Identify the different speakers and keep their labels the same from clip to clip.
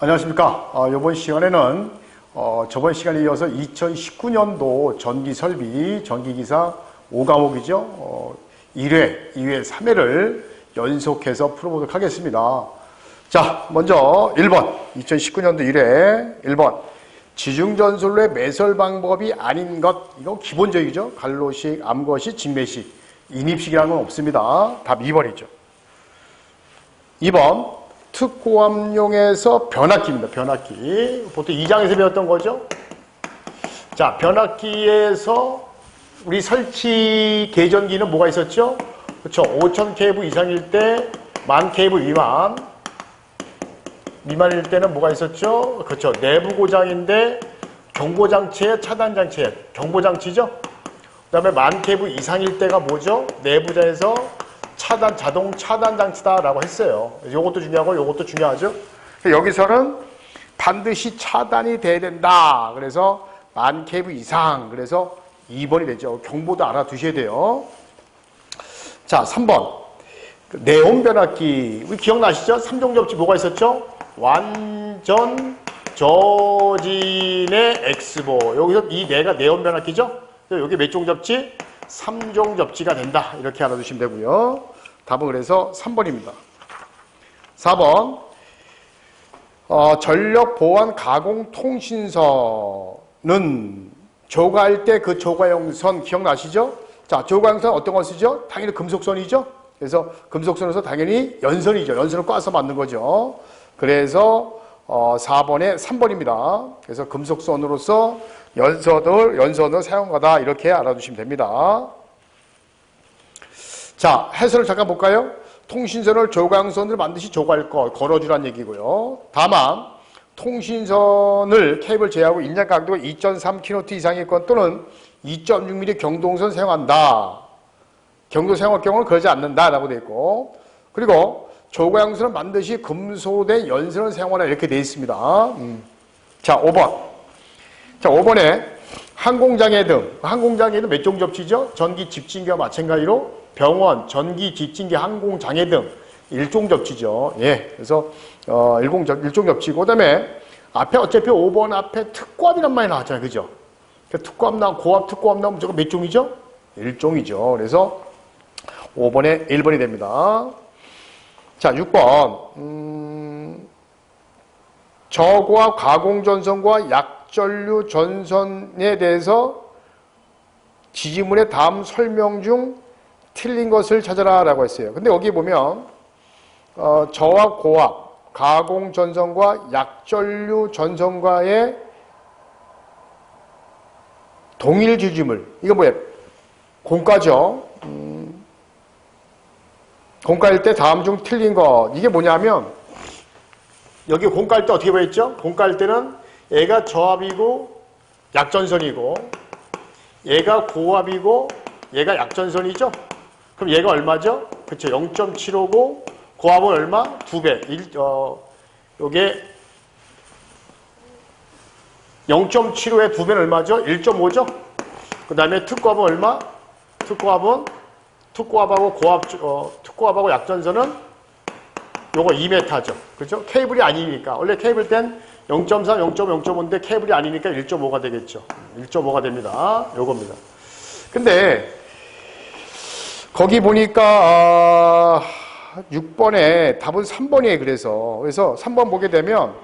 Speaker 1: 안녕하십니까. 이번 시간에는 저번 시간에 이어서 2019년도 전기설비, 전기기사 5과목이죠. 1회, 2회, 3회를 연속해서 풀어보도록 하겠습니다. 자, 먼저 1번, 2019년도 1회 1번. 지중전솔로의 매설 방법이 아닌 것, 이거 기본적이죠. 갈로식, 암거식, 직매식, 인입식이라는 건 없습니다. 답 2번이죠. 2번. 특고압용에서 변압기입니다. 변압기. 보통 2장에서 배웠던 거죠. 자, 변압기에서 우리 설치 계전기는 뭐가 있었죠? 그렇죠. 5000kV 이상일 때, 10,000kV 미만일 때는 뭐가 있었죠? 그렇죠. 내부 고장인데 경보장치에 차단장치에 경보장치죠. 그 다음에 10,000kV 이상일 때가 뭐죠? 내부자에서 자동 차단 장치다라고 했어요. 요것도 중요하고 요것도 중요하죠. 여기서는 반드시 차단이 돼야 된다. 그래서 10,000kV 이상. 그래서 2번이 되죠. 경보도 알아두셔야 돼요. 자, 3번. 네온 변압기. 우리 기억나시죠? 3종 접지 뭐가 있었죠? 완전 저진의 X보. 여기서 이 네가 네온 변압기죠? 여기 몇 종 접지? 3종 접지가 된다. 이렇게 알아두시면 되고요. 답은 그래서 3번입니다. 4번. 전력 보안 가공 통신선은 조가할 때 그 조가용선 기억나시죠? 자, 조가용선 어떤 거 쓰죠? 당연히 금속선이죠? 그래서 금속선에서 당연히 연선이죠. 연선을 꽈서 만든 거죠. 그래서 4번에 3번입니다. 그래서 금속선으로서 연선을 사용하다 이렇게 알아두시면 됩니다. 자, 해설을 잠깐 볼까요? 통신선을 조광선으로 반드시 조갈 것, 걸어주란 얘기고요. 다만 통신선을 케이블 제어하고 인양 각도가 2.3kN 이상일 것 또는 2.6mm 경동선 사용한다. 경도 사용할 경우는 그러지 않는다라고 되어 있고, 그리고 조광선은 반드시 금소된 연선을 사용하라 이렇게 되어 있습니다. 자, 5번. 자, 5번에 항공장애 등, 항공장애는 몇 종 접지죠? 전기 집진기와 마찬가지로 병원, 전기 집진기, 항공장애 등 1종 접지죠. 예. 그래서, 1종 접지고, 그 다음에 앞에 어차피 5번 앞에 특고압이란 말이 나왔잖아요. 그죠? 특고압 나오면, 고압 특고압 나오면 저거 몇 종이죠? 1종이죠. 그래서 5번에 1번이 됩니다. 자, 6번. 저고압 가공전선과 약전류 전선에 대해서 지지문의 다음 설명 중 틀린 것을 찾아라 라고 했어요. 근데 여기 보면 저압 고압 가공전선과 약전류 전선과의 동일 지지물, 이거 뭐예요? 공가죠. 공가일 때 다음 중 틀린 것, 이게 뭐냐면 여기 공가일 때 어떻게 보였죠? 공가일 때는 얘가 저압이고 약전선이고, 얘가 고압이고 얘가 약전선이죠? 그럼 얘가 얼마죠? 그쵸, 0.75고 고압은 얼마? 2배. 요게 0.75에 2배는 얼마죠? 1.5죠? 그 다음에 특고압은 얼마? 특고압하고 특고압하고 약전선은 요거 2m죠. 그죠? 케이블이 아니니까. 원래 케이블 땐 0.3, 0.5, 0.5인데 케이블이 아니니까 1.5가 되겠죠. 1.5가 됩니다. 요겁니다. 근데 거기 보니까 6번에 답은 3번이에요. 그래서 3번 보게 되면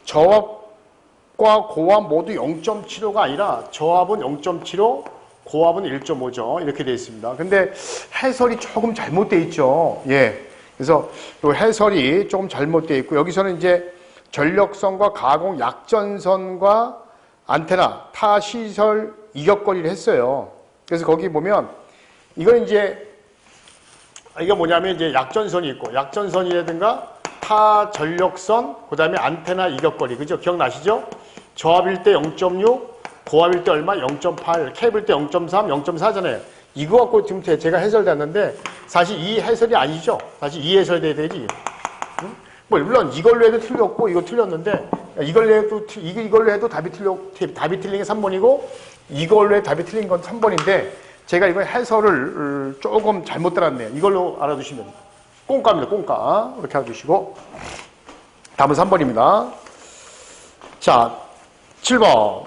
Speaker 1: 저압과 고압 모두 0.75가 아니라 저압은 0.75, 고압은 1.5죠. 이렇게 되어 있습니다. 근데 해설이 조금 잘못되어 있죠. 예. 그래서 또 해설이 조금 잘못되어 있고, 여기서는 이제 전력선과 가공 약전선과 안테나, 타 시설 이격거리를 했어요. 그래서 거기 보면 이건 이제 이게 뭐냐면 이제 약전선이 있고, 약전선이라든가 타 전력선, 그 다음에 안테나 이격거리, 그죠? 기억나시죠? 저압일 때 0.6, 고압일 때 얼마? 0.8, 케이블 때 0.3, 0.4잖아요. 이거 갖고 지금 제가 해설됐는데 사실 이 해설이 아니죠. 사실 이 해설이 돼야 되지. 응? 뭐 물론 이걸로 해도 틀렸고 이거 틀렸는데 이걸로 해도 답이 틀린 게 3번이고 이걸로 해도 답이 틀린 건 3번인데 제가 이거 해설을 조금 잘못 들었네요. 이걸로 알아두시면 됩니다. 꽁까입니다. 꽁까. 이렇게 알아두시고 답은 3번입니다. 자, 7번.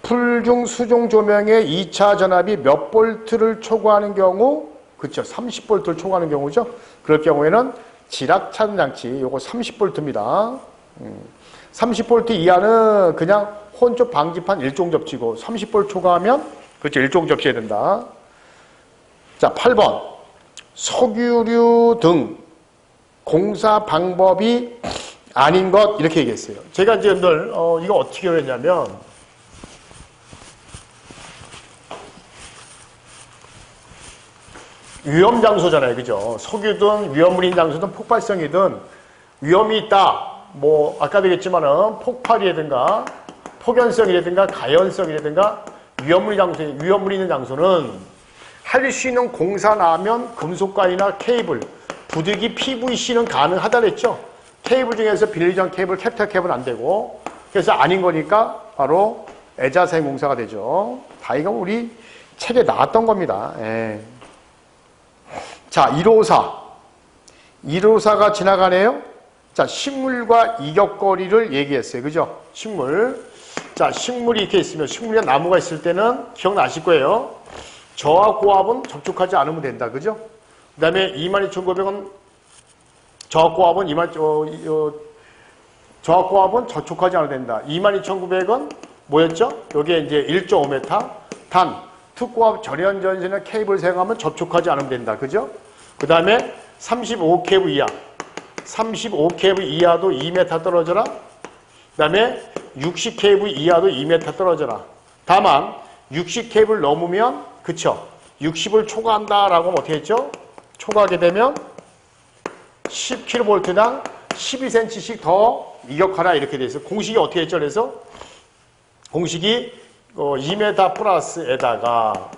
Speaker 1: 풀중 수중 조명의 2차 전압이 몇 볼트를 초과하는 경우, 그쵸, 30볼트를 초과하는 경우죠. 그럴 경우에는 지락 차단 장치, 요거 30볼트입니다. 30볼트 이하는 그냥 혼조 방지판 일종 접치고 30볼트 초과하면, 그렇죠, 일종 접치해야 된다. 자, 8번. 석유류 등 공사 방법이 아닌 것, 이렇게 얘기했어요. 제가 이제 늘, 이거 어떻게 했냐면, 위험장소잖아요. 그죠? 석유든 위험물인 장소든 폭발성이든 위험이 있다. 뭐, 아까도 얘기했지만은 폭발이라든가 폭연성이라든가 가연성이라든가 위험물이 있는 장소는 할 수 있는 공사 나면 금속관이나 케이블, 부득이 PVC는 가능하다 그랬죠? 케이블 중에서 빌리전 케이블, 캡터 케이블은 안 되고, 그래서 아닌 거니까 바로 애자사행 공사가 되죠. 다 이거 우리 책에 나왔던 겁니다. 예. 자, 154가 지나가네요. 자, 식물과 이격거리를 얘기했어요. 그죠? 식물. 자, 식물이 이렇게 있으면, 식물이나 나무가 있을 때는 기억나실 거예요. 저하 고압은 접촉하지 않으면 된다. 그죠? 그 다음에 22,900원, 저하 고압은 저하 고압은 접촉하지 않아도 된다. 22,900원 뭐였죠? 여기에 이제 1.5m. 단, 특고압 절연전선의 케이블 사용하면 접촉하지 않으면 된다. 그죠? 그 다음에 35kV 이하. 35kV 이하도 2m 떨어져라. 그 다음에 60kV 이하도 2m 떨어져라. 다만 60kV를 넘으면, 그쵸, 60을 초과한다라고 하면 어떻게 했죠? 초과하게 되면 10kV당 12cm씩 더 이격하라, 이렇게 돼 있어요. 공식이 어떻게 했죠? 그래서 공식이 2m 플러스에다가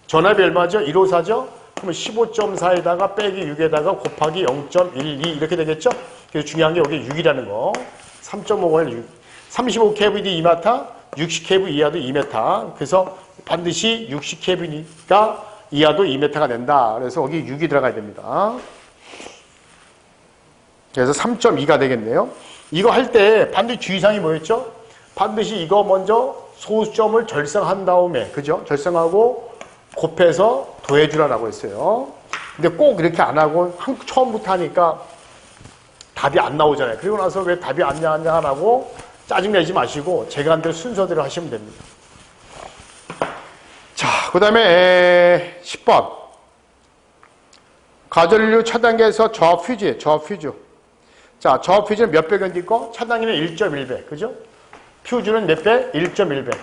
Speaker 1: 전압이 얼마죠? 154죠? 그러면 15.4에다가 빼기 6에다가 곱하기 0.12 이렇게 되겠죠? 그래서 중요한 게 여기 6이라는 거. 3.5가 6. 35kV도 2m, 60kV 이하도 2m. 그래서 반드시 60kV가 이하도 2m가 된다. 그래서 여기 6이 들어가야 됩니다. 그래서 3.2가 되겠네요. 이거 할 때 반드시 주의사항이 뭐였죠? 반드시 이거 먼저 소수점을 절성한 다음에, 그죠? 절성하고 곱해서 더해주라고 했어요. 근데 꼭 이렇게 안 하고 처음부터 하니까 답이 안 나오잖아요. 그리고 나서 왜 답이 안 나냐고 짜증내지 마시고 제가 한 대로 순서대로 하시면 됩니다. 자, 그 다음에 10번. 가전류 차단기에서 저압 퓨즈. 자, 저압 퓨즈는 몇 배 견딜 거? 차단기는 1.1배. 그죠? 퓨즈는 몇 배? 1.1배.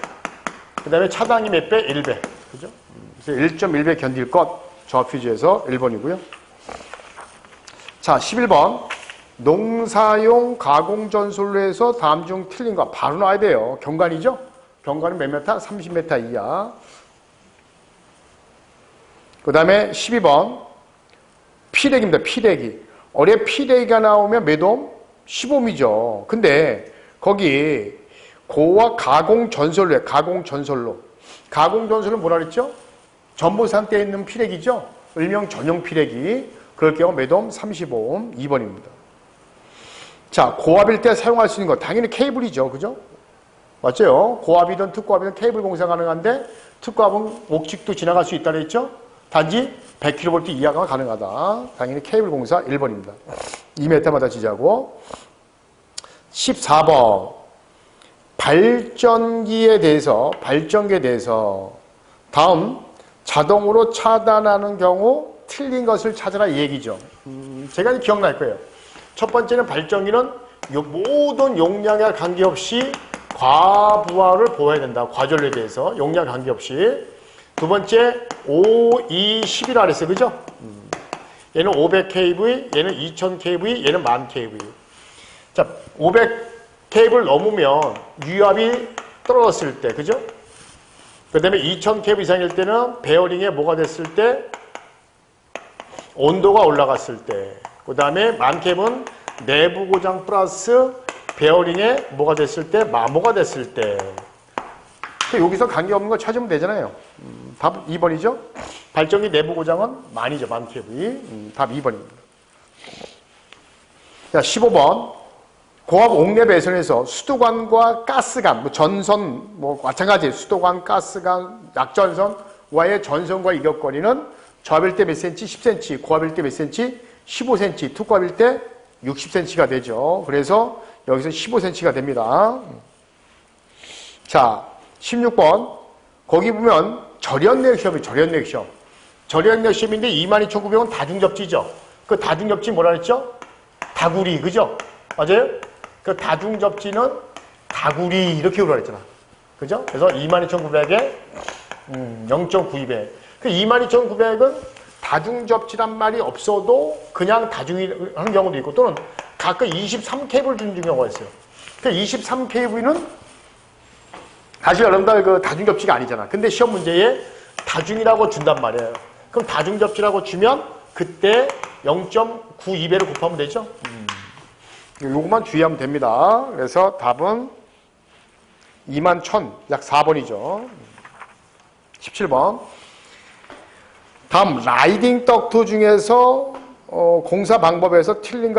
Speaker 1: 그 다음에 차단기 몇 배? 1배. 그죠? 그래서 1.1배 견딜 것. 저압 퓨즈에서 1번이고요. 자, 11번. 농사용 가공전솔로에서 다음 중 틀린 거. 바로 나와야 돼요. 경관이죠? 경관은 몇 메타? 30m 이하. 그 다음에 12번. 피대기입니다. 피대기. 어뢰 피대기가 나오면 몇 옴? 10옴이죠. 근데 거기 고와 가공전솔로에 가공전솔로. 가공전솔로는 뭐라 그랬죠? 전보 상태에 있는 피대기죠? 일명 전용 피대기. 그럴 경우 몇 옴? 35옴. 2번입니다. 자, 고압일 때 사용할 수 있는 거. 당연히 케이블이죠. 그죠? 맞죠? 고압이든 특고압이든 케이블 공사 가능한데 특고압은 옥직도 지나갈 수 있다고 했죠? 단지 100kV 이하가 가능하다. 당연히 케이블 공사 1번입니다. 2m마다 지자고. 14번. 발전기에 대해서 다음 자동으로 차단하는 경우 틀린 것을 찾아라 이 얘기죠. 제가 기억날 거예요. 첫 번째는 발전기는 모든 용량에 관계없이 과부하를 보호해야 된다. 과전류에 대해서 용량 관계없이. 두 번째 5, 2, 10이라 그랬어요. 그죠? 얘는 500kV, 얘는 2000kV, 얘는 10,000kV. 자, 500kV를 넘으면 유압이 떨어졌을 때, 그죠? 그 다음에 2000kV 이상일 때는 베어링에 뭐가 됐을 때? 온도가 올라갔을 때. 그 다음에 10,000kV는 내부 고장 플러스 베어링에 뭐가 됐을 때? 마모가 됐을 때. 여기서 관계없는 거 찾으면 되잖아요. 답 2번이죠? 발전기 내부 고장은 만이죠. 10,000kV. 답 2번입니다. 자, 15번. 고압 옥내 배선에서 수도관과 가스관, 뭐 전선, 뭐 마찬가지 수도관, 가스관, 약전선와의 전선과 이격거리는 저압일 때 몇 cm? 10cm, 고압일 때 몇 cm? 15cm, 투고압일 때 60cm가 되죠. 그래서 여기서 15cm가 됩니다. 자, 16번. 거기 보면 절연내역 시험이 절연내역 시험. 절연내역 시험인데 22,900원 다중접지죠. 그 다중접지 뭐라 그랬죠? 다구리, 그죠? 맞아요? 그 다중접지는 다구리 이렇게 오라 그랬잖아. 그죠? 그래서 22,900에 0.92배. 그 22,900은 다중접지란 말이 없어도 그냥 다중이 하는 경우도 있고 또는 가끔 23kV를 주는 경우가 있어요. 그 23kV는 사실 여러분들 그 다중접지가 아니잖아. 근데 시험 문제에 다중이라고 준단 말이에요. 그럼 다중접지라고 주면 그때 0.92배를 곱하면 되죠. 요것만 주의하면 됩니다. 그래서 답은 21,000, 약 4번이죠. 17번. 다음 라이딩 덕트 중에서 공사 방법에서 틀린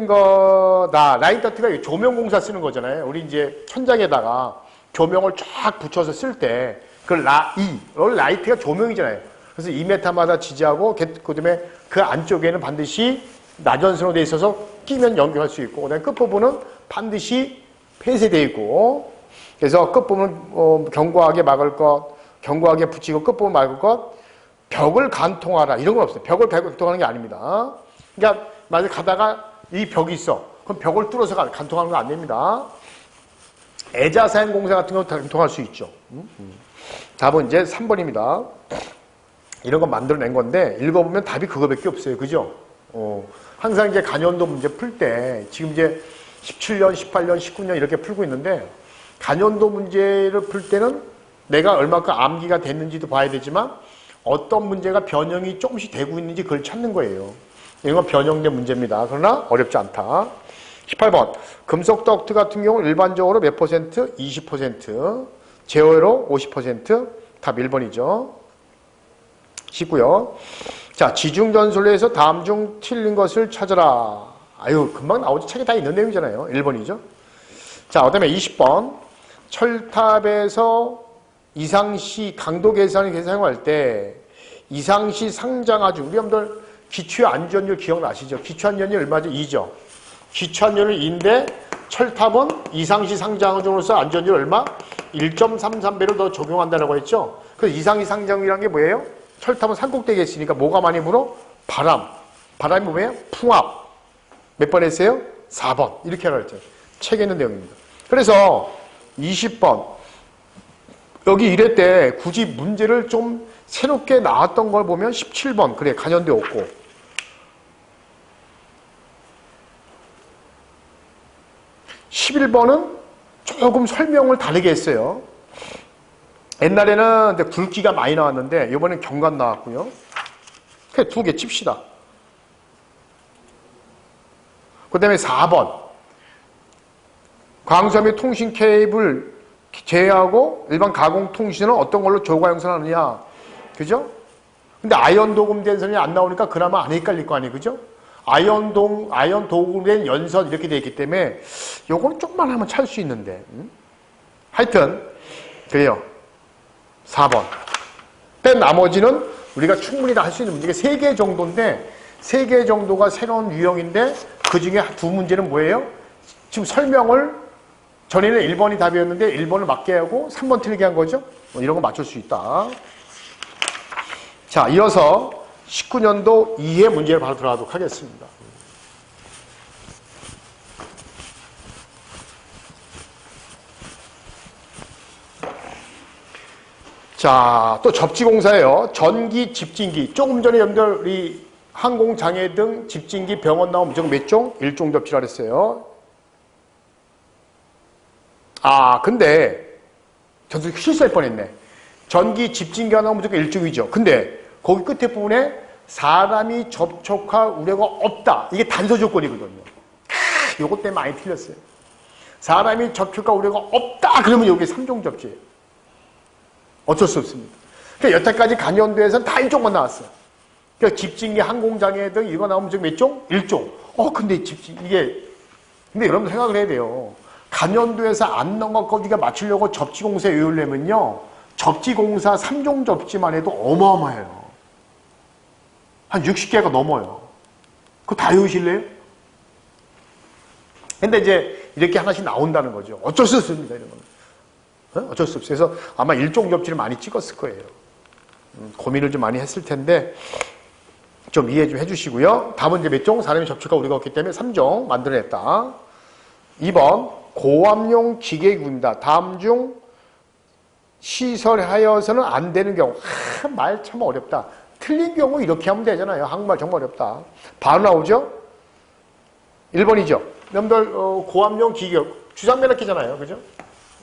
Speaker 1: 거다. 라이딩 덕트가 조명 공사 쓰는 거잖아요. 우리 이제 천장에다가 조명을 쫙 붙여서 쓸 때 그 라이트가 조명이잖아요. 그래서 2m마다 지지하고 그다음에 그 안쪽에는 반드시 나전선으로 돼 있어서 끼면 연결할 수 있고 그다음에 끝부분은 반드시 폐쇄되어 있고 그래서 끝부분 견고하게 막을 것, 견고하게 붙이고 끝부분 막을 것, 벽을 간통하라 이런 건 없어요. 벽을 간통하는 게 아닙니다. 그러니까 만약에 가다가 이 벽이 있어. 그럼 벽을 뚫어서 간통하는 거 안 됩니다. 애자사양 공사 같은 거 간통할 수 있죠. 답은 이제 3번입니다. 이런 거 만들어낸 건데 읽어보면 답이 그거밖에 없어요. 그죠? 항상 이제 간연도 문제 풀 때 지금 이제 17년, 18년, 19년 이렇게 풀고 있는데 간연도 문제를 풀 때는 내가 얼마큼 암기가 됐는지도 봐야 되지만 어떤 문제가 변형이 조금씩 되고 있는지 그걸 찾는 거예요. 이건 변형된 문제입니다. 그러나 어렵지 않다. 18번. 금속 덕트 같은 경우 일반적으로 몇 퍼센트? 20%. 제어로 50%. 답 1번이죠. 19요. 자, 지중전술로에서 다음 중 틀린 것을 찾아라. 아유, 금방 나오죠. 책에 다 있는 내용이잖아요. 1번이죠. 자, 그 다음에 20번. 철탑에서 이상시 강도 계산을 사용할 때 이상시 상장하주 우리 여러분들 기초 안전율 기억나시죠? 기초 안전율 얼마죠? 2죠. 기초 안전율 2인데 철탑은 이상시 상장하주로서 안전율 얼마? 1.33배를 더 적용한다고 했죠? 그래서 이상시 상장이라는 게 뭐예요? 철탑은 산꼭대기에 있으니까 뭐가 많이 불어? 바람. 바람이 뭐예요? 풍압. 몇 번 했어요? 4번. 이렇게 하라 했죠. 책에 있는 내용입니다. 그래서 20번. 여기 이럴 때 굳이 문제를 좀 새롭게 나왔던 걸 보면 17번. 그래, 간연대 없고. 11번은 조금 설명을 다르게 했어요. 옛날에는 굵기가 많이 나왔는데 이번엔 경관 나왔고요. 그래, 두 개 칩시다. 그 다음에 4번. 광선 및 통신 케이블 제외하고 일반 가공 통신은 어떤 걸로 조과 형성하느냐. 그죠? 근데 아이언 도금된 선이 안 나오니까 그나마 안 헷갈릴 거 아니에요. 그죠? 아이언 도금된 연선 이렇게 되어 있기 때문에 요거는 조금만 하면 찾을 수 있는데. 하여튼 그래요. 4번. 뺀 나머지는 우리가 충분히 다 할 수 있는 문제가 3개 정도인데 3개 정도가 새로운 유형인데 그 중에 2 문제는 뭐예요? 지금 설명을 전에는 1번이 답이었는데 1번을 맞게 하고 3번 틀리게 한 거죠? 이런 거 맞출 수 있다. 자, 이어서 19년도 2회 문제를 바로 들어가도록 하겠습니다. 자, 또 접지공사예요. 전기, 집진기. 조금 전에 여러분들이 항공장애 등 집진기 병원 나오면 무조건 몇 종? 1종 접지라 그랬어요. 아, 근데 저도 실수할 뻔했네. 전기, 집진기가 나오면 무조건 1종이죠. 근데 거기 끝에 부분에 사람이 접촉할 우려가 없다. 이게 단서 조건이거든요. 요것 때문에 많이 틀렸어요. 사람이 접촉할 우려가 없다. 그러면 여기 3종 접지예요. 어쩔 수 없습니다. 그러니까 여태까지 간연도에서는 다 1종만 나왔어요. 그러니까 집진기, 항공장애 등 이거 나오면 몇 종? 1종. 근데 이게 근데 여러분 생각을 해야 돼요. 간연도에서 안 넣은 것 거기가 맞추려고 접지공사 외우려면요. 접지공사 3종 접지만 해도 어마어마해요. 한 60개가 넘어요. 그거 다 외우실래요? 근데 이제 이렇게 하나씩 나온다는 거죠. 어쩔 수 없습니다. 이런 거는. 어쩔 수 없어요. 그래서 아마 일종 접지를 많이 찍었을 거예요. 고민을 좀 많이 했을 텐데 좀 이해 좀 해주시고요. 다음은 이제 몇 종? 사람의 접촉과 우리가 없기 때문에 3종 만들어냈다. 2번 고압용 기계기구입니다. 다음 중 시설하여서는 안 되는 경우. 말 참 어렵다. 틀린 경우 이렇게 하면 되잖아요. 한국말 정말 어렵다. 바로 나오죠? 1번이죠. 여러분들 고압용 기계 주상면허키잖아요. 그죠?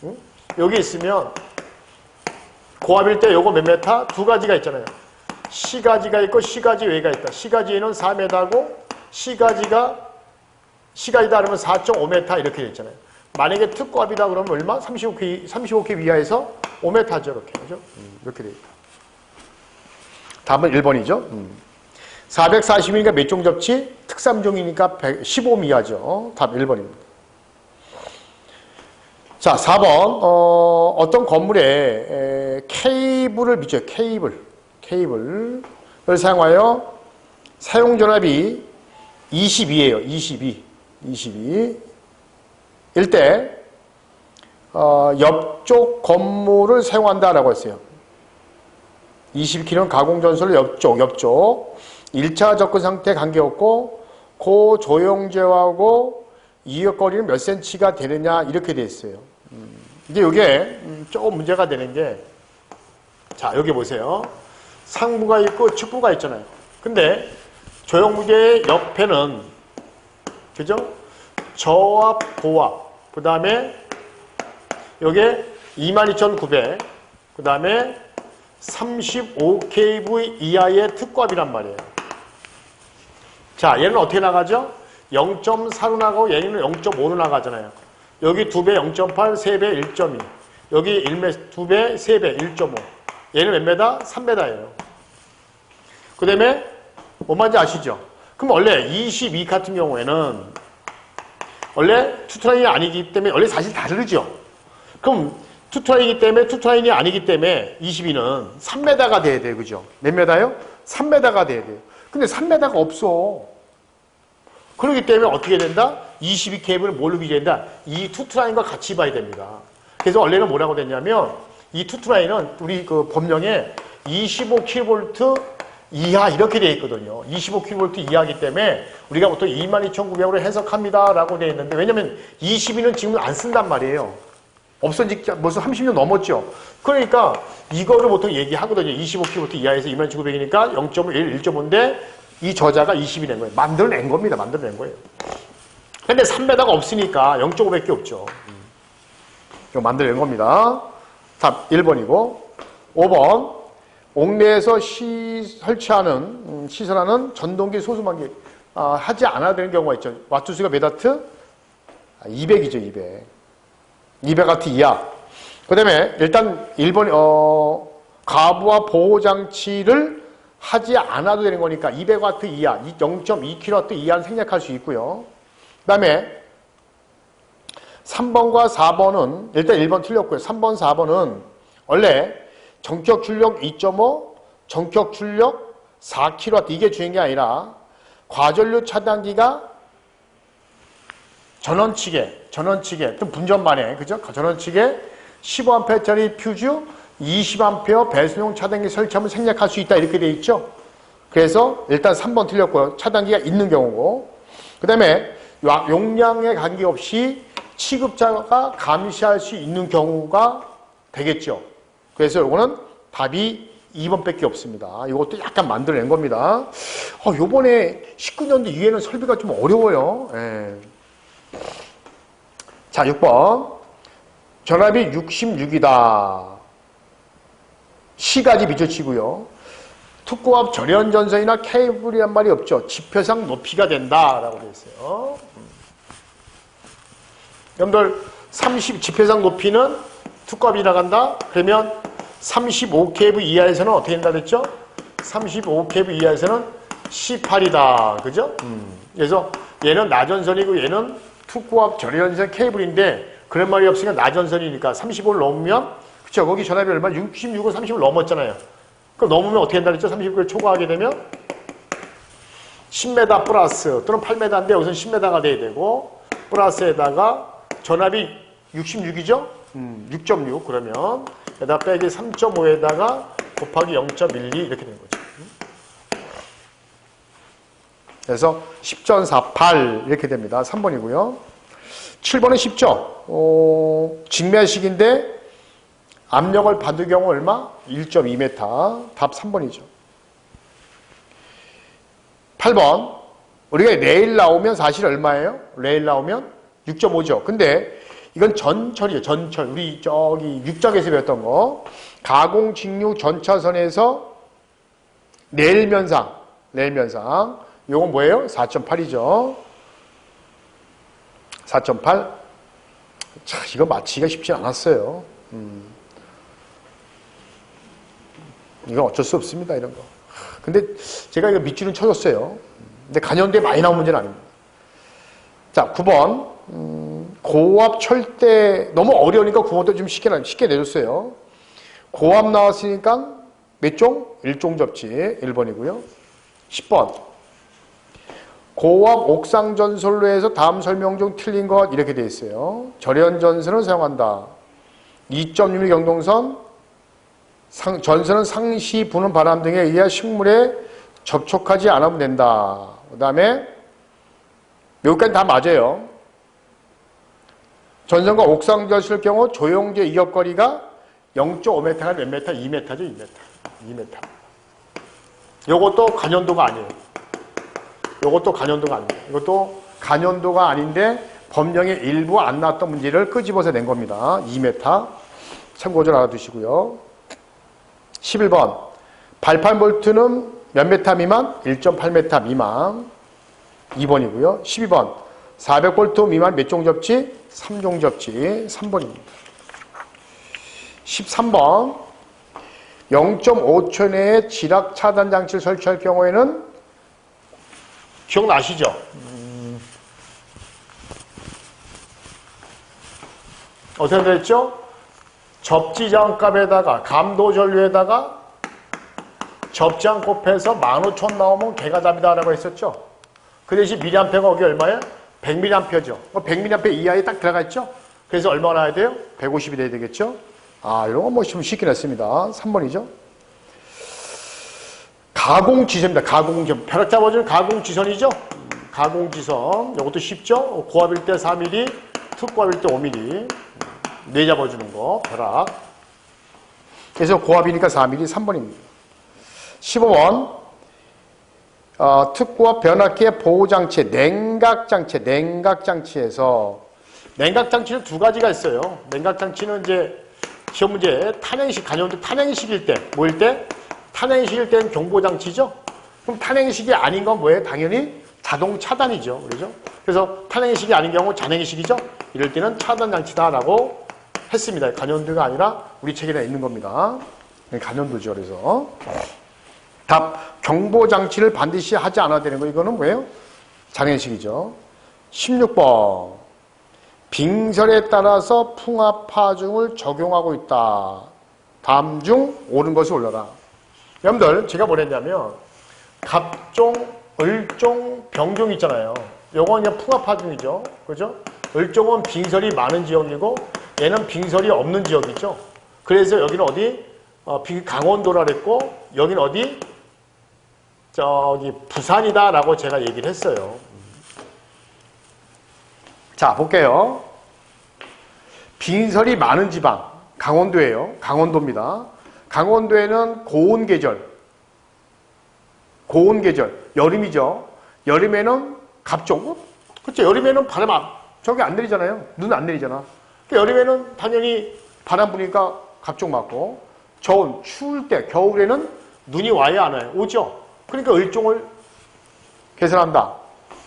Speaker 1: 응? 여기 있으면 고압일 때 요거 몇 메타? 두 가지가 있잖아요. C가지가 있고 C가지 외가 있다. C가지는 4m고 C가지다 그러면 4.5m 이렇게 돼 있잖아요. 만약에 특고압이다 그러면 얼마? 35K 이하에서 5m죠. 이렇게. 그죠? 이렇게 돼 있다. 답은 1번이죠. 440이니까 몇 종 접지? 특3종이니까 15m 이하죠. 답 1번입니다. 자, 4번. 어떤 건물에 케이블을 밑줘요. 케이블을 사용하여 사용전압이 22예요. 22. 일 때 옆쪽 건물을 사용한다라고 했어요. 22km 가공전소를 옆쪽 1차 접근 상태 관계없고 고조용제하고 이역거리는 몇 cm가 되느냐 이렇게 돼 있어요. 이제 이게 조금 문제가 되는 게 자 여기 보세요. 상부가 있고 측부가 있잖아요. 근데 조형무게의 옆에는 그죠? 저압, 고압 그 다음에 요게 22,900 그 다음에 35kV 이하의 특고압이란 말이에요. 자, 얘는 어떻게 나가죠? 0.4로 나가고 얘는 0.5로 나가잖아요. 여기 2배 0.8, 3배 1.2. 여기 1m, 2배, 3배 1.5. 얘는 몇 메다? 3m예요. 그 다음에 뭔 말인지 아시죠? 그럼 원래 22 같은 경우에는 원래 투트라인이 아니기 때문에 원래 사실 다르죠. 그럼 투트라인이기 때문에 투트라인이 아니기 때문에 22는 3m가 돼야 돼요. 그죠? 몇 메다요? 3m가 돼야 돼요. 근데 3m가 없어. 그렇기 때문에 어떻게 된다? 22K를 뭘로 규제된다? 이 투트라인과 같이 봐야 됩니다. 그래서 원래는 뭐라고 됐냐면 이 투트라인은 우리 그 법령에 25kV 이하 이렇게 되어 있거든요. 25kV 이하이기 때문에 우리가 보통 22,900으로 해석합니다 라고 되어 있는데 왜냐면 22는 지금 안 쓴단 말이에요. 없어진 지 벌써 30년 넘었죠. 그러니까 이거를 보통 얘기하거든요. 25kV 이하에서 22,900이니까 0.1, 1.5인데 이 저자가 20이 된 거예요. 만들어낸 겁니다. 만들어낸 거예요. 근데 3m가 없으니까 0.5밖에 없죠. 이거 만들어낸 겁니다. 답 1번이고 5번 옥내에서 시설하는 전동기 소수만기 하지 않아야 되는 경우가 있죠. 와트수가 몇 와트? 200이죠. 200와트 이하. 그 다음에 일단 1번 가부와 보호장치를 하지 않아도 되는 거니까 200와트 이하, 0.2kW 이하는 생략할 수 있고요. 그 다음에 3번과 4번은 일단 1번 틀렸고요. 3번, 4번은 원래 전격 출력 2.5, 전격 출력 4kW 이게 중요한 게 아니라 과전류 차단기가 전원치계 또 분전반에 그죠? 전원치계 15A짜리 퓨즈 20A 배수용 차단기 설치하면 생략할 수 있다 이렇게 돼 있죠. 그래서 일단 3번 틀렸고요. 차단기가 있는 경우고 그 다음에 용량에 관계없이 취급자가 감시할 수 있는 경우가 되겠죠. 그래서 이거는 답이 2번밖에 없습니다. 이것도 약간 만들어낸 겁니다. 요번에 19년도 이해는 설비가 좀 어려워요. 예. 자, 6번. 전압이 66이다. C까지 미쳐치고요. 특고압 절연전선이나 케이블이란 말이 없죠. 지표상 높이가 된다라고 되어 있어요. 여러분들 30 지표상 높이는 특고압이 나간다. 그러면 35kV 이하에서는 어떻게 된다 그랬죠? 35kV 이하에서는 18이다. 그죠? 그래서 얘는 나전선이고 얘는 특고압 절연전 케이블인데 그런 말이 없으니까 나전선이니까 35를 넘으면 그쵸 거기 전압이 얼마? 66을 30을 넘었잖아요. 그럼 넘으면 어떻게 된다 그랬죠? 39를 초과하게 되면 10m 플러스 또는 8m인데 여기서는 10m가 돼야 되고 플러스에다가 전압이 66이죠? 6.6 그러면 에다 빼기 3.5에다가 곱하기 0.12 이렇게 되는 거죠. 그래서 10.48 이렇게 됩니다. 3번이고요. 7번은 쉽죠? 직매식인데 압력을 받을 경우 얼마? 1.2m. 답 3번이죠. 8번. 우리가 레일 나오면 사실 얼마예요? 레일 나오면 6.5죠. 근데 이건 전철이에요. 전철. 우리 저기 6장에서 배웠던 거. 가공 직류 전차선에서 레일 면상. 요건 뭐예요? 4.8이죠. 4.8. 자, 이거 맞히기가 쉽지 않았어요. 이건 어쩔 수 없습니다. 이런 거. 근데 제가 이거 밑줄은 쳐줬어요. 근데 간연대에 많이 나온 문제는 아닙니다. 자, 9번. 고압 철대 너무 어려우니까 9번도 좀 쉽게 내줬어요. 고압 나왔으니까 몇 종? 1종 접지 1번이고요. 10번. 고압 옥상 전선로 해서 다음 설명 중 틀린 것 이렇게 되어 있어요. 절연 전선을 사용한다. 2.6mm 경동선 전선은 상시 부는 바람 등에 의해 식물에 접촉하지 않으면 된다. 그 다음에 여기까지 다 맞아요. 전선과 옥상 전선일 경우 조용제 이격거리가 0.5m가 몇 m? 2m죠. 2m. 요것도 간연도가 아니에요. 요것도 간연도가 아닙니다. 이것도 간연도가 아닌데 법령의 일부 안 나왔던 문제를 끄집어서 낸 겁니다. 2m. 참고 좀 알아두시고요. 11번. 발판 볼트는 몇 m 미만? 1.8m 미만. 2번이고요. 12번. 400V 미만 몇 종 접지? 3종 접지. 3번입니다. 13번. 0.5초 내에 지락 차단 장치를 설치할 경우에는 기억나시죠? 어떻게 됐죠? 접지장갑에다가 감도전류에다가 접지장 곱해서 15,000 나오면 개가 답이다 라고 했었죠? 그 대신 미리암페가 거기 얼마예요? 100mAh죠. 100mA 이하에 딱 들어가 있죠? 그래서 얼마나 나야 돼요? 150이 돼야 되겠죠? 아, 이런 건 뭐 좀 쉽게 냈습니다. 3번이죠. 가공지선입니다. 가공지선. 벼락 잡아주는 가공지선이죠? 가공지선. 이것도 쉽죠? 고압일 때 4mm, 특고압일 때 5mm. 뇌 잡아주는 거, 벼락. 그래서 고압이니까 4mm, 3번입니다. 15번. 특고압 변압기의 보호장치, 냉각장치에서 냉각장치는 두 가지가 있어요. 냉각장치는 이제 시험 문제 탄행식, 간연도 탄행식일 때, 뭐일 때? 탄행식일 때는 경보장치죠? 그럼 탄행식이 아닌 건 뭐예요? 당연히 자동 차단이죠. 그렇죠? 그래서 탄행식이 아닌 경우 잔행식이죠? 이럴 때는 차단장치다라고 했습니다. 간연도가 아니라 우리 책에 있는 겁니다. 간연도죠. 그래서. 답, 경보장치를 반드시 하지 않아야 되는 거. 이거는 뭐예요? 잔행식이죠. 16번. 빙설에 따라서 풍압하중을 적용하고 있다. 다음 중 옳은 것이 올라라. 여러분들 제가 뭘 했냐면 갑종, 을종, 병종 있잖아요. 요건 그냥 풍압하중이죠. 그죠? 을종은 빙설이 많은 지역이고 얘는 빙설이 없는 지역이죠. 그래서 여기는 어디? 강원도라 그랬고 여기는 어디? 저기 부산이다라고 제가 얘기를 했어요. 자, 볼게요. 빙설이 많은 지방, 강원도예요. 강원도입니다. 강원도에는 고온 계절, 여름이죠. 여름에는 갑종, 그렇죠. 여름에는 바람 저기 안 내리잖아요. 눈 안 내리잖아. 그러니까 여름에는 당연히 바람 부니까 갑종 맞고, 추울 때, 겨울에는 눈이 와야 안 와요? 오죠. 그러니까 을종을 계산한다.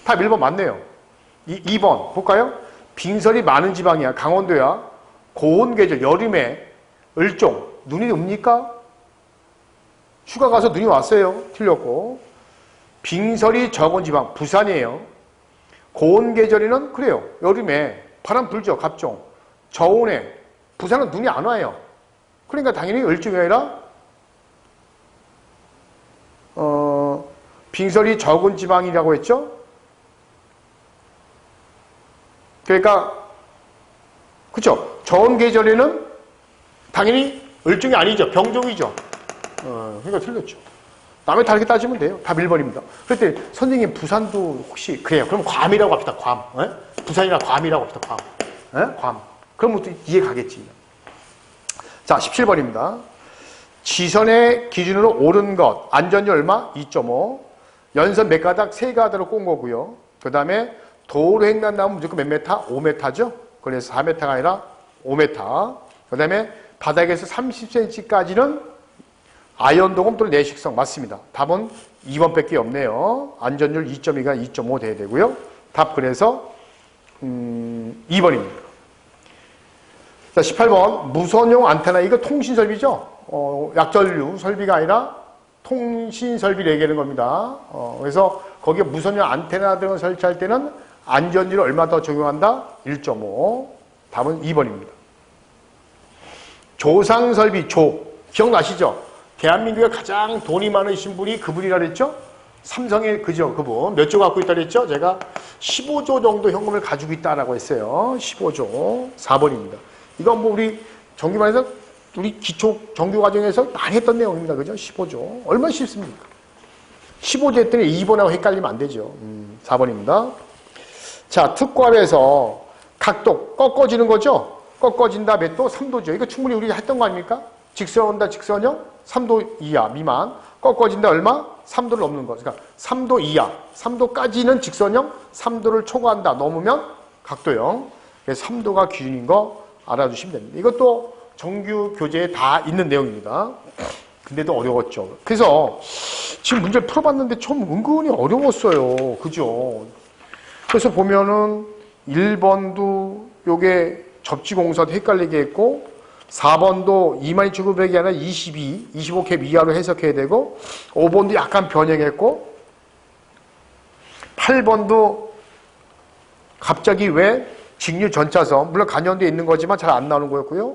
Speaker 1: 답 1번 맞네요. 2번 볼까요? 빙설이 많은 지방이야. 강원도야. 고온 계절, 여름에 을종. 눈이 옵니까? 휴가 가서 눈이 왔어요. 틀렸고. 빙설이 적은 지방, 부산이에요. 고온 계절에는 그래요. 여름에 바람 불죠. 갑종. 저온에 부산은 눈이 안 와요. 그러니까 당연히 열중이 아니라 빙설이 적은 지방이라고 했죠. 그러니까 그렇죠. 저온 계절에는 당연히 열중이 아니죠. 병종이죠. 그러니까 틀렸죠. 남의 다르게 따지면 돼요. 답 1번입니다. 그랬더니 선생님 부산도 혹시 그래요. 그럼 괌이라고 합시다. 괌. 부산이나 괌이라고 합시다. 괌. 괌. 그럼 또 이해 가겠지. 자, 17번입니다. 지선의 기준으로 옳은 것. 안전이 얼마? 2.5. 연선 몇 가닥? 3가닥으로 꼰 거고요. 그 다음에 도로 횡단나무 무조건 몇 메타? 5m죠. 그래서 4m가 아니라 5m. 그 다음에 바닥에서 30cm까지는 아연도금 또는 내식성 맞습니다. 답은 2번밖에 없네요. 안전율 2.2가 2.5 돼야 되고요. 답 그래서 2번입니다. 자, 18번 무선용 안테나 이거 통신설비죠. 약전류 설비가 아니라 통신설비를 얘기하는 겁니다. 그래서 거기에 무선용 안테나 등을 설치할 때는 안전율을 얼마 더 적용한다? 1.5. 답은 2번입니다. 조상설비 기억나시죠? 대한민국에 가장 돈이 많으신 분이 그분이라 그랬죠? 삼성의 그죠? 그분. 몇 조 갖고 있다 그랬죠? 제가 15조 정도 현금을 가지고 있다라고 했어요. 15조. 4번입니다. 이건 뭐 우리 정규반에서 우리 기초 정규 과정에서 많이 했던 내용입니다. 그죠? 15조. 얼마나 쉽습니까? 15조 했더니 2번하고 헷갈리면 안 되죠. 4번입니다. 자, 특과에서 각도 꺾어지는 거죠? 꺾어진다 몇 도? 3도죠. 이거 충분히 우리가 했던 거 아닙니까? 직선 온다 직선형 3도 이하 미만 꺾어진다 얼마? 3도를 넘는 거. 그러니까 3도 이하 3도까지는 직선형 3도를 초과한다 넘으면 각도형. 그래서 3도가 기준인 거 알아주시면 됩니다. 이것도 정규 교재에 다 있는 내용입니다. 근데도 어려웠죠. 그래서 지금 문제를 풀어봤는데 좀 은근히 어려웠어요. 그죠? 그래서 보면은 1번도 요게 접지공사도 헷갈리게 했고 4번도 22,900이 아니라 25캡 이하로 해석해야 되고 5번도 약간 변형했고 8번도 갑자기 왜 직류 전차선 물론 간연도에 있는 거지만 잘 안 나오는 거였고요.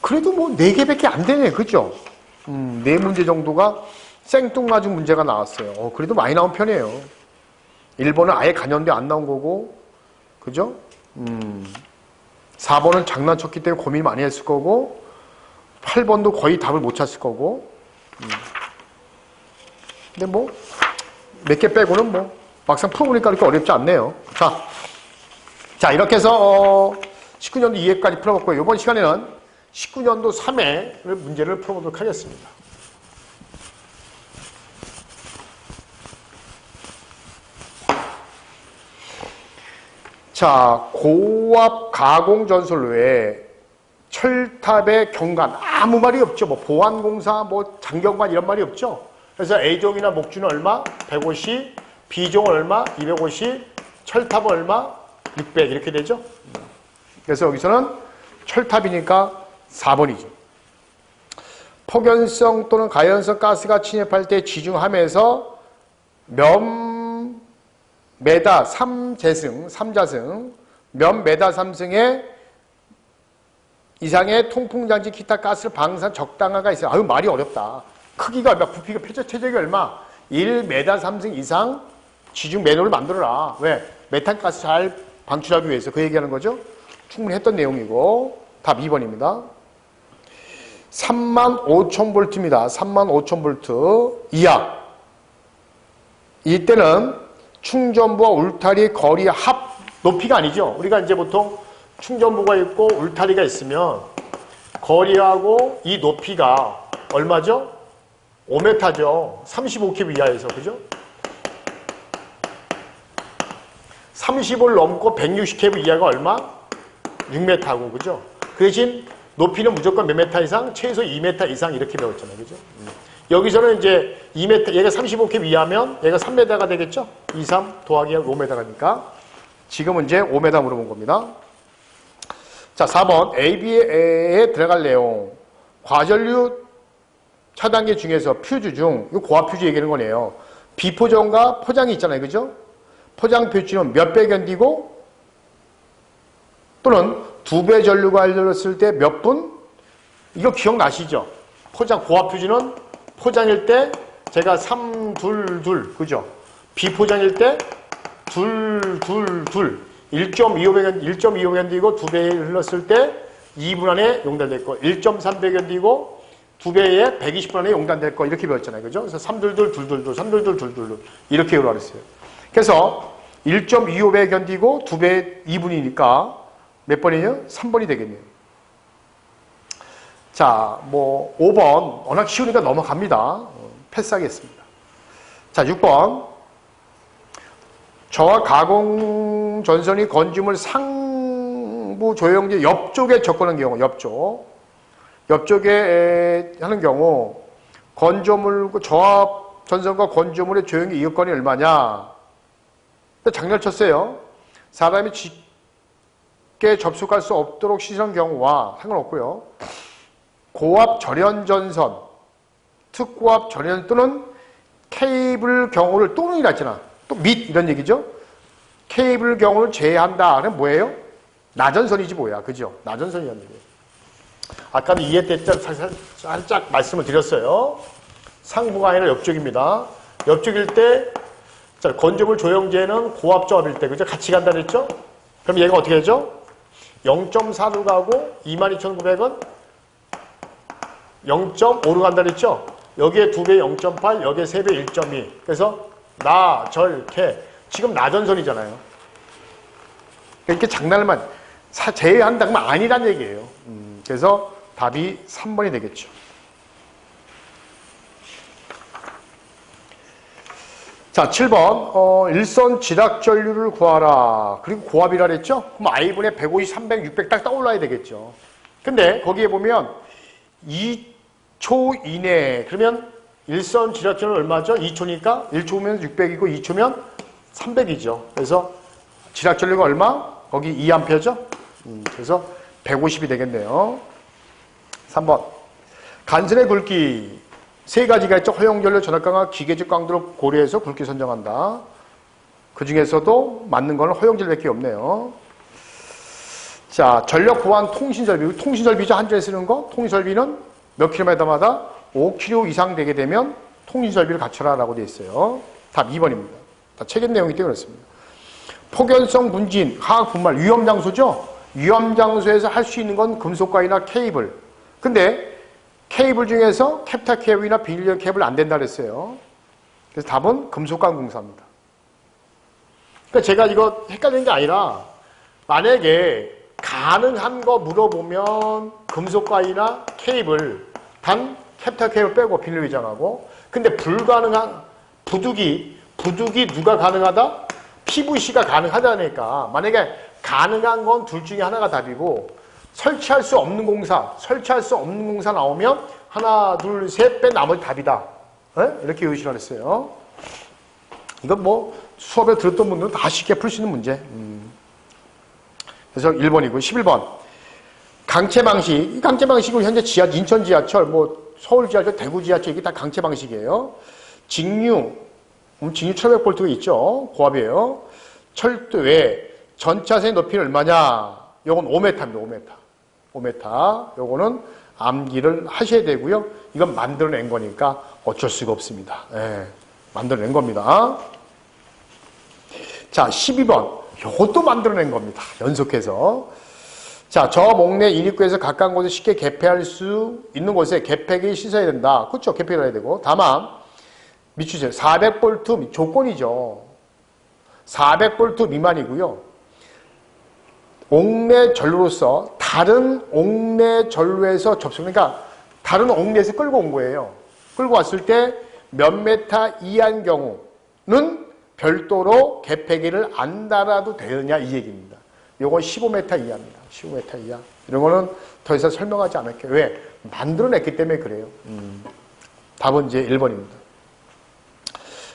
Speaker 1: 그래도 뭐 4개밖에 안 되네. 그죠? 4문제 정도가 생뚱맞은 문제가 나왔어요. 그래도 많이 나온 편이에요. 1번은 아예 간연대 안 나온 거고, 그죠? 4번은 장난쳤기 때문에 고민 많이 했을 거고, 8번도 거의 답을 못 찾을 거고, 근데 뭐, 몇 개 빼고는 뭐, 막상 풀어보니까 그렇게 어렵지 않네요. 자, 이렇게 해서, 19년도 2회까지 풀어봤고요. 이번 시간에는 19년도 3회 문제를 풀어보도록 하겠습니다. 자, 고압 가공 전선로에 철탑의 경관 아무 말이 없죠. 뭐 보안공사, 뭐 장경관 이런 말이 없죠. 그래서 A종이나 목주는 얼마? 150, B종은 얼마? 250, 철탑은 얼마? 600 이렇게 되죠. 그래서 여기서는 철탑이니까 4번이죠. 폭연성 또는 가연성 가스가 침입할 때 지중함에서 몇 메다 3자승 몇 메다 3승의 이상의 통풍장치 기타 가스를 방사한 적당화가 있어요. 아유 말이 어렵다. 크기가 얼마, 부피가 최적이 얼마? 1메다 3승 이상 지중 매너를 만들어라. 왜? 메탄가스 잘 방출하기 위해서 그 얘기하는 거죠. 충분히 했던 내용이고 답 2번입니다. 35,000V입니다. 35,000V 이하. 이때는 충전부와 울타리 거리 합 높이가 아니죠. 우리가 이제 보통 충전부가 있고 울타리가 있으면 거리하고 이 높이가 얼마죠? 5m죠. 35캡 이하에서. 그죠? 30을 넘고 160캡 이하가 얼마? 6m고. 그죠? 그 대신 높이는 무조건 몇 m 이상? 최소 2m 이상 이렇게 배웠잖아요. 그죠? 여기서는 이제 2m, 얘가 35캡 이하면 얘가 3m가 되겠죠? 2, 3 더하기 5m가니까. 지금은 이제 5m 물어본 겁니다. 자, 4번. AB에 들어갈 내용. 과전류 차단계 중에서 퓨즈 중, 이거 고압 퓨즈 얘기하는 거네요. 비포장과 포장이 있잖아요. 그죠? 포장 표준은 몇 배 견디고 또는 2배 전류가 알려졌을 때 몇 분? 이거 기억나시죠? 포장, 고압 퓨즈는 포장일 때 제가 3, 2, 2, 그죠? 비포장일 때 2, 2, 2. 1.25배 견디고 2배 흘렀을 때 2분 안에 용단될 거. 1.3배 견디고 2배에 120분 안에 용단될 거. 이렇게 배웠잖아요. 그죠? 그래서 322, 222, 322, 222. 이렇게 배우라고 그랬어요. 그래서 1.25배 견디고 2배 2분이니까 몇 번이에요? 3번이 되겠네요. 자, 뭐 5번 워낙 쉬우니까 넘어갑니다. 패스하겠습니다. 자, 6번 저하 가공 전선이 건조물 상부 조형제 옆쪽에 접근한 경우, 옆쪽에 하는 경우 건조물 저하 전선과 건조물의 조형의 이익권이 얼마냐? 장렬 쳤어요. 사람이 쉽게 접속할 수 없도록 시선 경우와 상관없고요. 고압 절연 전선, 특고압 절연 또는 케이블 경우를 또는이라 했잖아. 또 및 이런 얘기죠. 케이블 경우를 제외한다. 그럼 뭐예요? 나전선이지 뭐야. 그죠? 나전선이라는 얘기예요. 아까도 이해 때 살짝 말씀을 드렸어요. 상부가 아니라 옆쪽입니다. 옆쪽일 때 자, 건조물 조형제는 고압조합일 때 그죠? 같이 간다 그랬죠? 그럼 얘가 어떻게 되죠? 0.4로 가고 22,900은 0.5로 간다 그랬죠? 여기에 2배 0.8, 여기에 3배 1.2. 그래서 나, 절, 캐. 지금 나전선이잖아요. 이렇게 장난을만 제외한다 그러면 아니란 얘기예요. 그래서 답이 3번이 되겠죠. 자, 7번. 일선 지락 전류를 구하라. 그리고 고압이라 그랬죠? 그럼 I분의 150, 300, 600 딱 떠올라야 되겠죠. 근데 거기에 보면 2초 이내. 그러면 일선 지락 전류는 얼마죠? 2초니까 1초면 600이고 2초면 300이죠. 그래서 지락 전류가 얼마? 거기 2A죠? 그래서 150이 되겠네요. 3번. 간선의 굵기. 세 가지가 있죠. 허용전류, 전압강화, 기계적 강도를 고려해서 굵기 선정한다. 그 중에서도 맞는 거는 허용전류밖에 없네요. 자, 전력 보안 통신설비. 통신설비죠. 한전에 쓰는 거. 통신설비는 몇 킬로미터마다 5km 이상 되게 되면 통신설비를 갖춰라 라고 되어 있어요. 답 2번입니다. 다 책임 내용이기 때문에 그렇습니다. 폭연성 분진, 화학 분말, 위험장소죠. 위험장소에서 할 수 있는 건 금속과이나 케이블. 근데 케이블 중에서 캡타 케이블이나 비닐형 케이블 안 된다 그랬어요. 그래서 답은 금속관 공사입니다. 그러니까 제가 이거 헷갈리는 게 아니라 만약에 가능한 거 물어보면 금속관이나 케이블 단 캡타 케이블 빼고 비닐 위장하고 근데 불가능한 부두기 누가 가능하다? PVC가 가능하다니까 만약에 가능한 건 둘 중에 하나가 답이고 설치할 수 없는 공사 나오면 하나, 둘, 셋 빼 나머지 답이다. 네? 이렇게 의심을 했어요. 이건 뭐 수업에 들었던 분들은 다 쉽게 풀 수 있는 문제. 그래서 1번이고 11번. 강체 방식. 이 강체 방식은 현재 인천 지하철, 뭐 서울 지하철, 대구 지하철 이게 다 강체 방식이에요. 직류 1500V가 있죠. 고압이에요. 철도에 전차선의 높이는 얼마냐? 요건 5m입니다. 5m. 요거는 암기를 하셔야 되고요. 이건 만들어낸 거니까 어쩔 수가 없습니다. 예, 만들어낸 겁니다. 자, 12번. 요것도 만들어낸 겁니다. 연속해서. 자, 저 목내 인입구에서 가까운 곳에 쉽게 개폐할 수 있는 곳에 개폐기 씻어야 된다. 그렇죠? 개폐를 해야 되고. 다만 밑주세요. 400V 조건이죠. 400V 미만이고요. 옥내 전류로서 다른 옥내 전류에서 접속, 그러니까 다른 옥내에서 끌고 온 거예요. 끌고 왔을 때 몇 메타 이하인 경우는 별도로 개폐기를 안 달아도 되느냐 이 얘기입니다. 요건 15m 이하입니다. 15m 이하. 이런 거는 더 이상 설명하지 않을게요. 왜? 만들어냈기 때문에 그래요. 답은 이제 1번입니다.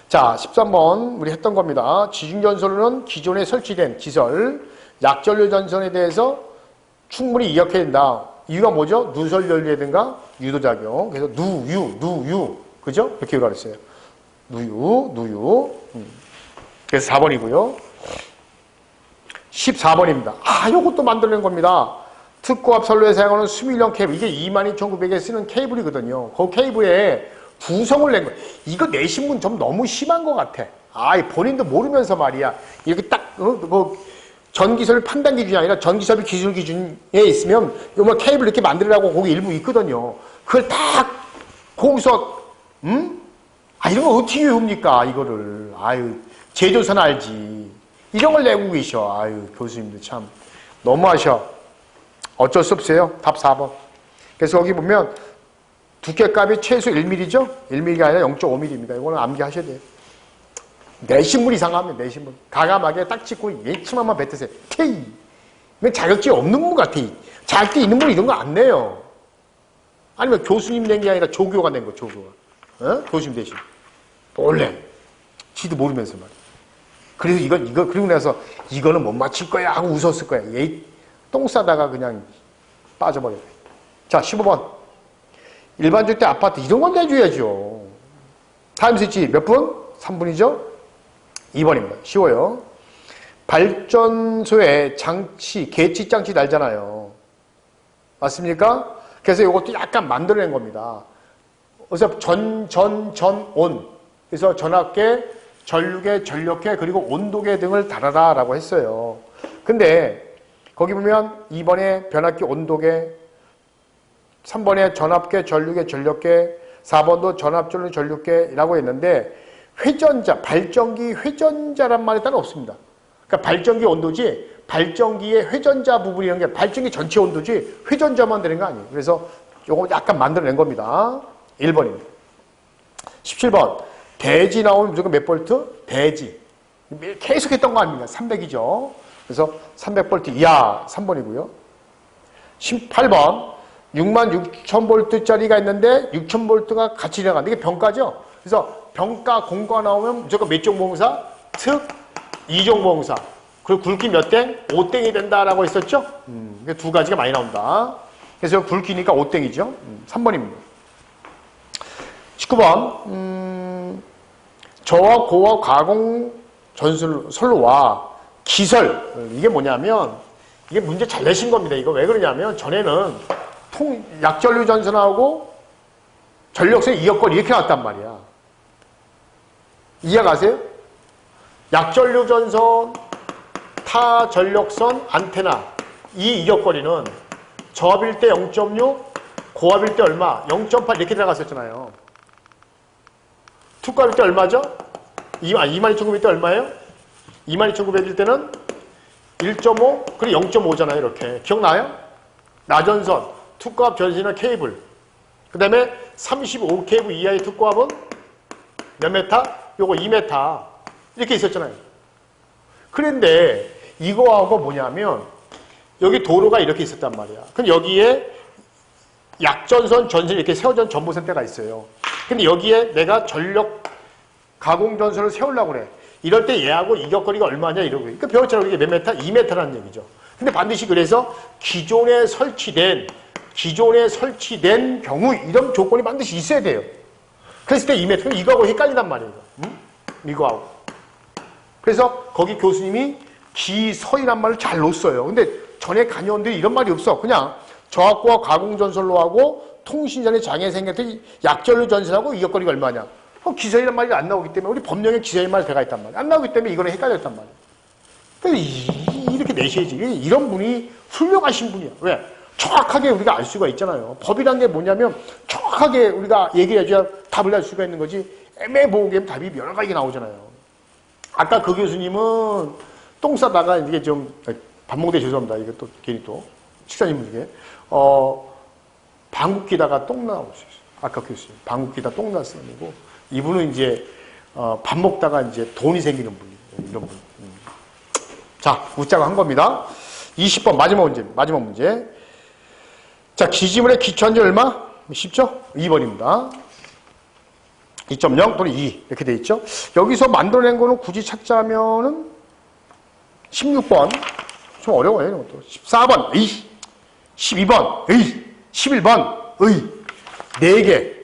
Speaker 1: 자, 13번 우리 했던 겁니다. 지중전선로는 기존에 설치된 기설, 약전류 전선에 대해서 충분히 이역해야 된다. 이유가 뭐죠? 누설연리라든가 유도작용. 그래서 누유. 그죠? 이렇게 가르쳐요. 누유. 그래서 4번이고요. 14번입니다. 요것도 만들어낸 겁니다. 특고압 선로에 사용하는 수밀형 케이블. 이게 22,900에 쓰는 케이블이거든요. 그 케이블에 구성을 낸 거예요. 이거 내신 분 좀 너무 심한 것 같아. 본인도 모르면서 말이야. 이렇게 딱, 전기섭이 판단 기준이 아니라 전기섭이 기준에 있으면, 뭐 케이블 이렇게 만들으라고 거기 일부 있거든요. 그걸 딱, 거기서, 이런 거 어떻게 외웁니까, 이거를. 제조사는 알지. 이런 걸 내고 계셔. 교수님들 참. 너무하셔. 어쩔 수 없어요. 답 4번. 그래서 여기 보면 두께값이 최소 1mm죠? 1mm가 아니라 0.5mm입니다. 이거는 암기하셔야 돼요. 내신문 이상하면 내신문. 가감하게 딱 찍고 예침한번 뱉으세요. 테이. 이건 자격증이 없는 분 같아. 자격증 있는 분 이런 거 안 내요. 아니면 교수님 낸 게 아니라 조교가 낸 거, 조교가. 교수님 대신. 원래. 지도 모르면서 말이야. 그래서 이거, 그리고 나서 이거는 못 맞힐 거야 하고 웃었을 거야. 똥 싸다가 그냥 빠져버려요. 자, 15번. 일반 주택 아파트 이런 건 내줘야죠. 타임 스위치 몇 분? 3분이죠? 2번입니다. 쉬워요. 발전소에 장치, 계치 장치 달잖아요. 맞습니까? 그래서 이것도 약간 만들어낸 겁니다. 그래서 온. 그래서 전압계, 전류계, 전력계, 그리고 온도계 등을 달아라 라고 했어요. 근데 거기 보면 2번에 변압기 온도계, 3번에 전압계, 전류계, 전력계, 4번도 전압, 전류, 전류계라고 했는데 회전자, 발전기 회전자란 말이 따로 없습니다. 그러니까 발전기 온도지 발전기의 회전자 부분이라는 게 발전기 전체 온도지 회전자만 되는 거 아니에요. 그래서 요거 약간 만들어낸 겁니다. 1번입니다. 17번. 대지 나오면 무조건 몇 볼트? 대지. 계속 했던 거 아닙니까? 300이죠. 그래서 300볼트 이하 3번이고요. 18번. 66,000볼트짜리가 있는데 6,000볼트가 같이 지나간다. 이게 병가죠? 그래서 병가, 공가 나오면 무조건 몇 종봉사? 특, 2종봉사. 그리고 굵기 몇 땡? 5땡이 된다라고 했었죠? 두 가지가 많이 나온다. 그래서 굵기니까 5땡이죠? 3번입니다. 19번. 저와 고와 가공 전선로와 기설. 이게 뭐냐면 이게 문제 잘 내신 겁니다. 이거 왜 그러냐면 전에는 약전류 전선하고 전력선 이역거리 이렇게 나왔단 말이야. 이해가세요? 약전류 전선, 타전력선, 안테나 이 이역거리는 저압일 때 0.6, 고압일 때 얼마? 0.8 이렇게 들어갔었잖아요. 투과일 때 얼마죠? 22,900일 때 얼마예요? 22,900일 때는 1.5, 그리고 0.5잖아요. 이렇게. 기억나요? 나전선, 투과압 전선이나 케이블. 그 다음에 35kV 이하의 투과압은 몇 메타? 요거 2m. 이렇게 있었잖아요. 그런데 이거하고 뭐냐면 여기 도로가 이렇게 있었단 말이야. 그럼 여기에 약전선, 전선 이렇게 세워진 전보선대가 있어요. 근데 여기에 내가 전력 가공전선을 세우려고 그래. 이럴 때 얘하고 이격거리가 얼마냐 이러고. 그러니까 배웠잖아요. 이게 몇 메타? 2m라는 얘기죠. 근데 반드시 그래서 기존에 설치된 경우 이런 조건이 반드시 있어야 돼요. 그랬을 때 2m. 이거하고 헷갈린단 말이에요. 이거하고. 그래서 거기 교수님이 기서이란 말을 잘 놓았어요. 근데 전에 강의원들이 이런 말이 없어. 그냥 저압고와 가공전선로하고 통신전에 장애 생겼을 때 약전류 전선하고 이격거리가 얼마냐. 기서이란 말이 안 나오기 때문에 우리 법령에 기서이 말이 들어가 있단 말이야. 안 나오기 때문에 이거는 헷갈렸단 말이야. 그래서 이렇게 내셔야지. 이런 분이 훌륭하신 분이야. 왜? 정확하게 우리가 알 수가 있잖아요. 법이란 게 뭐냐면 정확하게 우리가 얘기해줘야 답을 할 수가 있는 거지. 애매모호하게 답이 여러 가지가 나오잖아요. 아까 그 교수님은 똥 싸다가 이게 좀 밥 먹을 때 죄송합니다. 이게 또 괜히 또 식사님 중에 방귀 끼다가 똥 나올 수 있어요. 아까 교수님 방귀 끼다 똥 났어요. 이분은 이제 밥 먹다가 이제 돈이 생기는 분이에요. 이런 분. 자, 웃자고 한 겁니다. 20번 마지막 문제. 자, 기지물의 기초한지 얼마? 쉽죠? 2번입니다. 2.0 또는 2 이렇게 돼 있죠. 여기서 만들어낸 거는 굳이 찾자면은 16번 좀 어려워요. 이런 것도. 14번 12번, 의, 11번, 의, 4개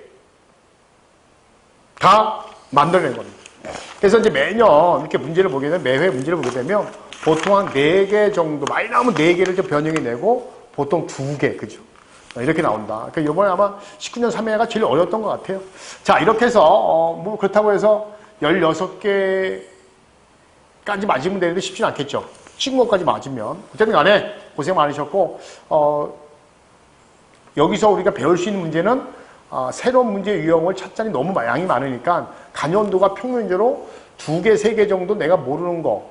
Speaker 1: 다 만들어낸 겁니다. 그래서 이제 매년 이렇게 문제를 보게 되면, 매회 문제를 보게 되면 보통 한 4개 정도, 많이 나오면 4개를 좀 변형해내고 보통 2개, 그죠? 이렇게 나온다. 그러니까 이번에 아마 19년 3회가 제일 어려웠던 것 같아요. 자, 이렇게 해서, 뭐 그렇다고 해서 16개까지 맞으면 되는데 쉽지는 않겠죠. 찍은 것까지 맞으면. 어쨌든 간에 고생 많으셨고, 여기서 우리가 배울 수 있는 문제는 새로운 문제 유형을 찾자니 너무 양이 많으니까 간연도가 평균적으로 2개, 3개 정도 내가 모르는 거,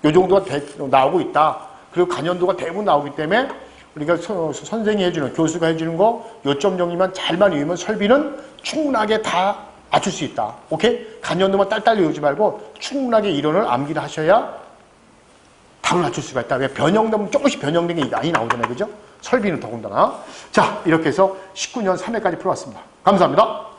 Speaker 1: 요 정도가 나오고 있다. 그리고 간연도가 대부분 나오기 때문에 우리가 선생이 해주는, 교수가 해주는 거 요점 정리만 잘만 외우면 설비는 충분하게 다 맞출 수 있다. 오케이? 간연도만 딸딸 외우지 말고 충분하게 이론을 암기를 하셔야 답을 맞출 수가 있다. 왜 변형되면 조금씩 변형된 게 많이 나오잖아요. 그죠? 설비는 더군다나. 자, 이렇게 해서 19년 3회까지 풀어왔습니다. 감사합니다.